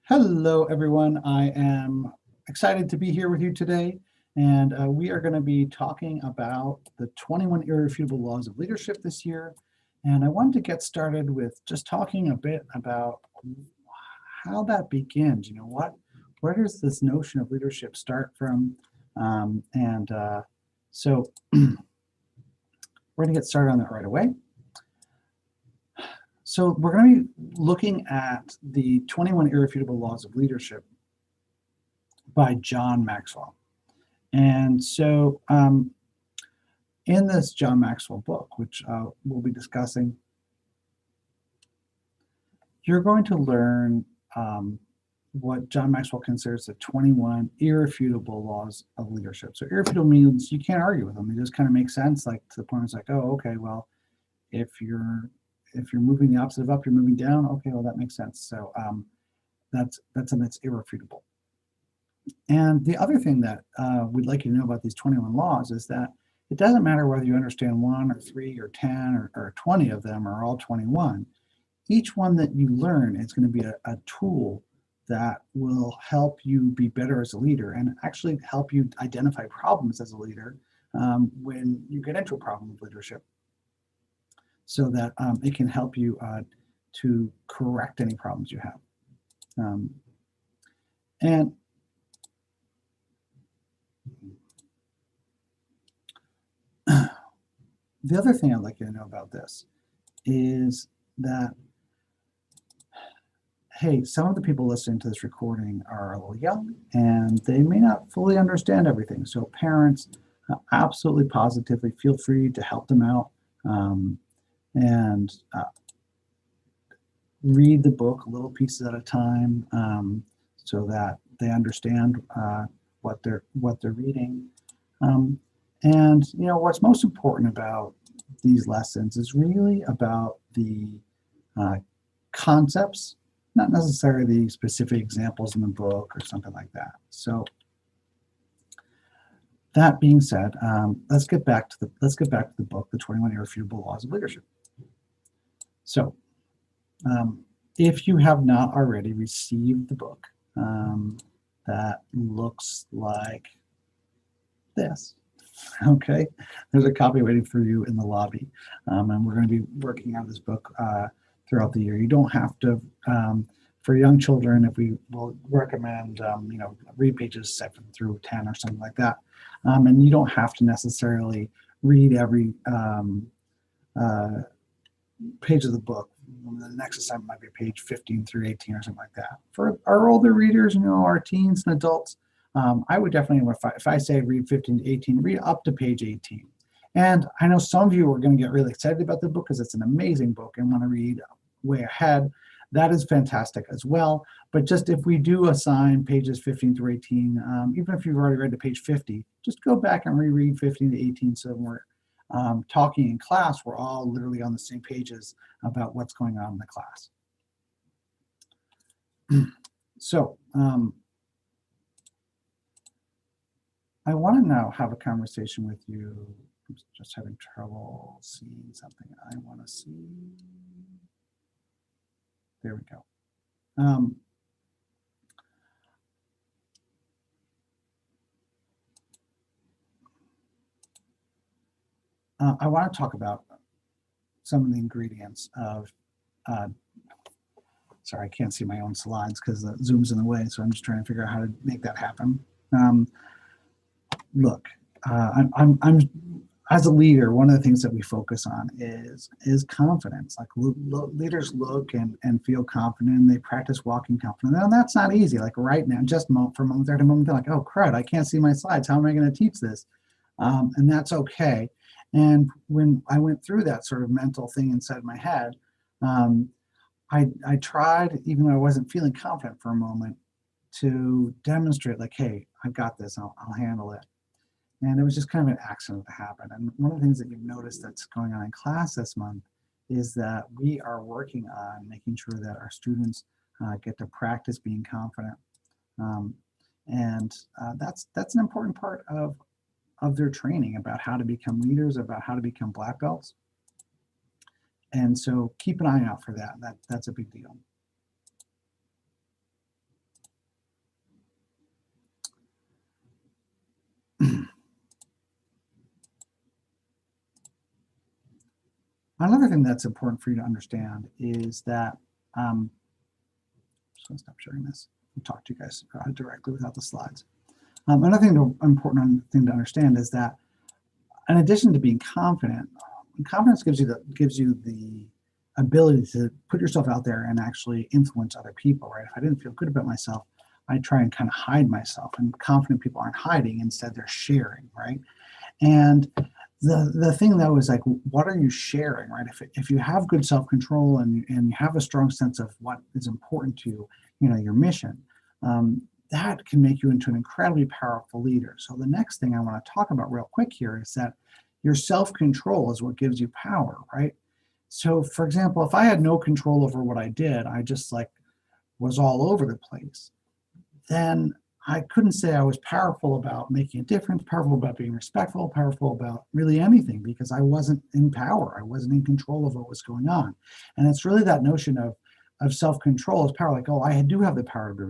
Hello, everyone. I am excited to be here with you today, and we are going to be talking about the 21 irrefutable laws of leadership this year. And I wanted to get started with just talking a bit about how that begins. Where does this notion of leadership start from? So we're going to get started on that right away. So we're going to be looking at the 21 irrefutable laws of leadership by John Maxwell. And so in this John Maxwell book, which we'll be discussing, you're going to learn what John Maxwell considers the 21 irrefutable laws of leadership. So irrefutable means you can't argue with them. They just kind of make sense, like to the point where it's like, oh, okay, well, if you're moving the opposite of up, you're moving down. Okay, well, that makes sense. So that's something that's irrefutable. And the other thing that we'd like you to know about these 21 laws is that it doesn't matter whether you understand 1 or 3 or 10 or 20 of them or all 21. Each one that you learn is going to be a tool that will help you be better as a leader and actually help you identify problems as a leader when you get into a problem with leadership, so that it can help you to correct any problems you have. And the other thing I'd like you to know about this is that, hey, some of the people listening to this recording are a little young and they may not fully understand everything. So parents, absolutely positively feel free to help them out and read the book little pieces at a time so that they understand what they're reading. And what's most important about these lessons is really about the concepts, not necessarily the specific examples in the book or something like that. So that being said, let's get back to the book, The 21 Irrefutable Laws of Leadership. So if you have not already received the book, that looks like this. Okay, there's a copy waiting for you in the lobby, and we're going to be working on this book throughout the year. You don't have to, for young children, if we will recommend, read pages 7 through 10 or something like that, and you don't have to necessarily read every page of the book. The next assignment might be page 15 through 18 or something like that. For our older readers, our teens and adults, I would definitely, if I say read 15 to 18, read up to page 18. And I know some of you are going to get really excited about the book because it's an amazing book and want to read way ahead. That is fantastic as well. But just if we do assign pages 15 through 18, even if you've already read to page 50, just go back and reread 15 to 18 so we're talking in class, we're all literally on the same pages about what's going on in the class. So I want to now have a conversation with you. I'm just having trouble seeing something I want to see. There we go. I want to talk about some of the ingredients of, sorry, I can't see my own slides because the Zoom's in the way, so I'm just trying to figure out how to make that happen. Look, I'm as a leader, one of the things that we focus on is confidence. Like leaders look and feel confident, and they practice walking confident. And that's not easy. Like right now, just from moment to moment, they're like, oh crud, I can't see my slides. How am I going to teach this? And that's okay. And when I went through that sort of mental thing inside my head, I tried, even though I wasn't feeling confident for a moment, to demonstrate like, hey, I've got this, I'll handle it. And it was just kind of an accident that happened. And one of the things that you've noticed that's going on in class this month is that we are working on making sure that our students get to practice being confident. That's an important part of their training about how to become leaders, about how to become black belts. And so keep an eye out for that. That's a big deal. Another thing that's important for you to understand is that, I'm just gonna stop sharing this and talk to you guys directly without the slides. Another important thing to understand is that in addition to being confident, confidence gives you the ability to put yourself out there and actually influence other people, right? If I didn't feel good about myself, I try and kind of hide myself. And confident people aren't hiding; instead, they're sharing, right? And the thing though is like, what are you sharing, right? If you have good self control and you have a strong sense of what is important to you, your mission, um, that can make you into an incredibly powerful leader. So the next thing I want to talk about real quick here is that your self control is what gives you power, right? So for example, if I had no control over what I did, I just like was all over the place, then I couldn't say I was powerful about making a difference, powerful about being respectful, powerful about really anything, because I wasn't in power. I wasn't in control of what was going on. And it's really that notion of self-control is power. Like, oh, I do have the power to be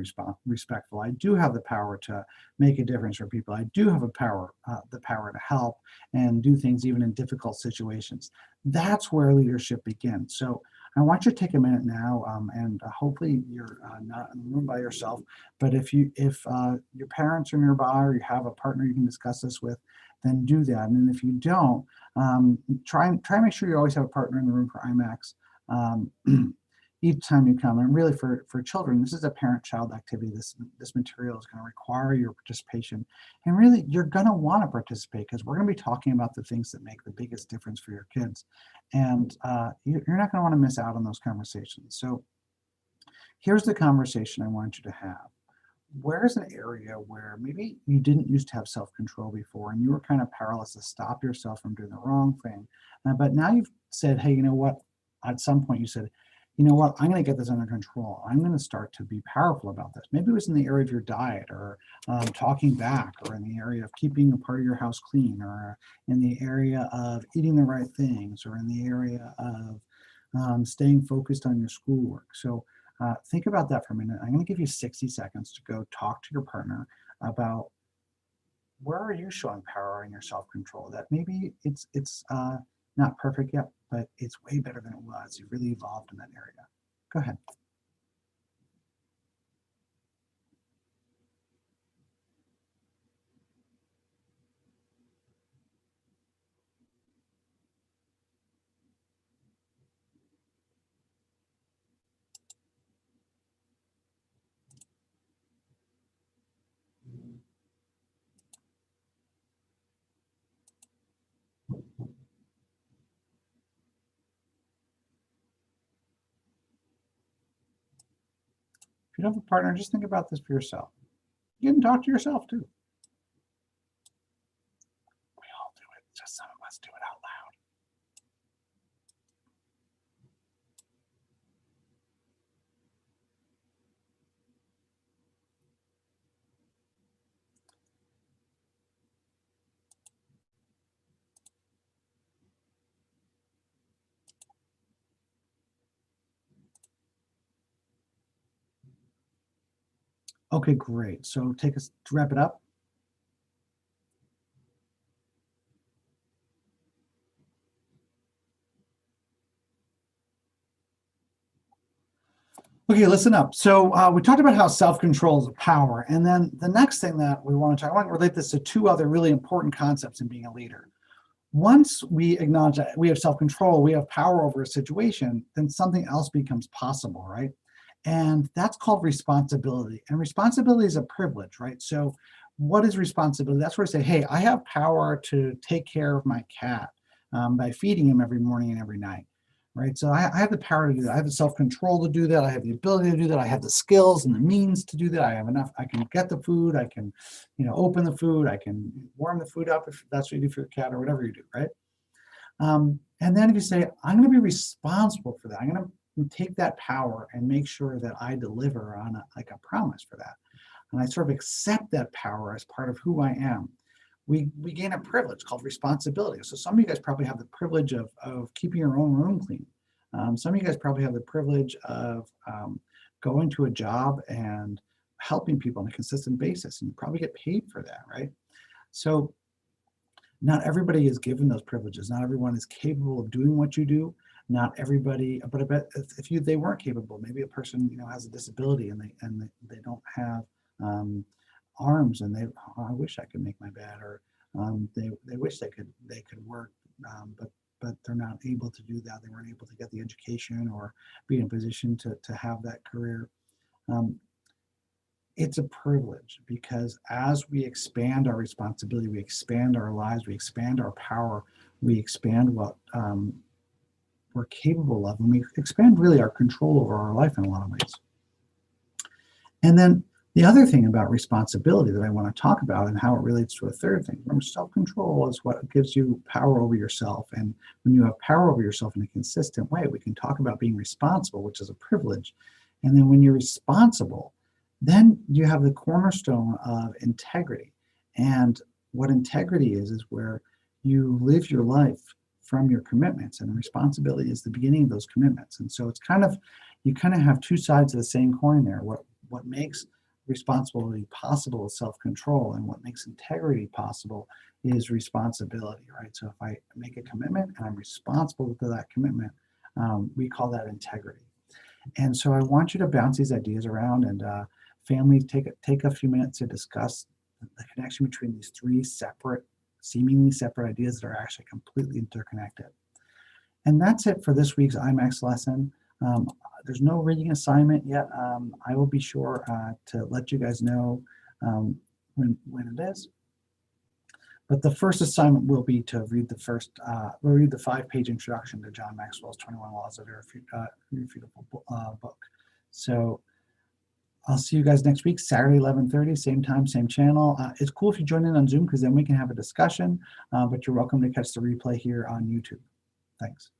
respectful. I do have the power to make a difference for people. I do have the power to help and do things even in difficult situations. That's where leadership begins. So I want you to take a minute now, and hopefully you're not in the room by yourself. But if your parents are nearby or you have a partner you can discuss this with, then do that. And if you don't, try and make sure you always have a partner in the room for IMAX. Each time you come, and really for children, this is a parent-child activity. This material is going to require your participation, and really you're going to want to participate because we're going to be talking about the things that make the biggest difference for your kids, and you're not going to want to miss out on those conversations. So here's the conversation I want you to have. Where's an area where maybe you didn't used to have self-control before and you were kind of powerless to stop yourself from doing the wrong thing, but now you've said, hey, you know what, at some point you said, you know what, I'm going to get this under control. I'm going to start to be powerful about this. Maybe it was in the area of your diet, or talking back, or in the area of keeping a part of your house clean, or in the area of eating the right things, or in the area of staying focused on your schoolwork. So think about that for a minute. I'm going to give you 60 seconds to go talk to your partner about where are you showing power in your self-control, that maybe it's not perfect yet, but it's way better than it was. You've really evolved in that area. Go ahead. If you don't have a partner, just think about this for yourself. You can talk to yourself too. We all do it, just some of us do it out loud. Okay, great. So take us to wrap it up. Okay, listen up. So we talked about how self-control is a power, and then the next thing that we want to talk, I want to relate this to two other really important concepts in being a leader. Once we acknowledge that we have self-control, we have power over a situation, then something else becomes possible, right? And that's called responsibility. And responsibility is a privilege, right? So what is responsibility? That's where I say, hey, I have power to take care of my cat by feeding him every morning and every night, right? So I have the power to do that. I have the self-control to do that. I have the ability to do that. I have the skills and the means to do that. I have enough. I can get the food. I can, open the food. I can warm the food up if that's what you do for your cat or whatever you do, right? And then if you say, I'm going to be responsible for that, I'm going to take that power and make sure that I deliver on a promise for that. And I sort of accept that power as part of who I am. We gain a privilege called responsibility. So some of you guys probably have the privilege of keeping your own room clean. Some of you guys probably have the privilege of going to a job and helping people on a consistent basis, and you probably get paid for that, right? So not everybody is given those privileges. Not everyone is capable of doing what you do. Not everybody, but I bet if they weren't capable, maybe a person, has a disability and they don't have arms, and I wish I could make my bed, or they wish they could work, but they're not able to do that. They weren't able to get the education or be in a position to have that career. Um, it's a privilege, because as we expand our responsibility, we expand our lives, we expand our power, we expand what we're capable of, and we expand really our control over our life in a lot of ways. And then the other thing about responsibility that I want to talk about, and how it relates to a third thing, remember, self-control is what gives you power over yourself. And when you have power over yourself in a consistent way, we can talk about being responsible, which is a privilege. And then when you're responsible, then you have the cornerstone of integrity. And what integrity is where you live your life from your commitments, and responsibility is the beginning of those commitments. And so you kind of have two sides of the same coin there. What makes responsibility possible is self-control, and what makes integrity possible is responsibility, right? So if I make a commitment and I'm responsible for that commitment, we call that integrity. And so I want you to bounce these ideas around, and family, take a few minutes to discuss the connection between these three seemingly separate ideas that are actually completely interconnected. And that's it for this week's Imax lesson. There's no reading assignment yet. I will be sure to let you guys know when it is. But the first assignment will be to read we'll read the 5-page introduction to John Maxwell's 21 Laws of Irrefutable book. So I'll see you guys next week, Saturday, 11:30, same time, same channel. It's cool if you join in on Zoom, because then we can have a discussion, but you're welcome to catch the replay here on YouTube. Thanks.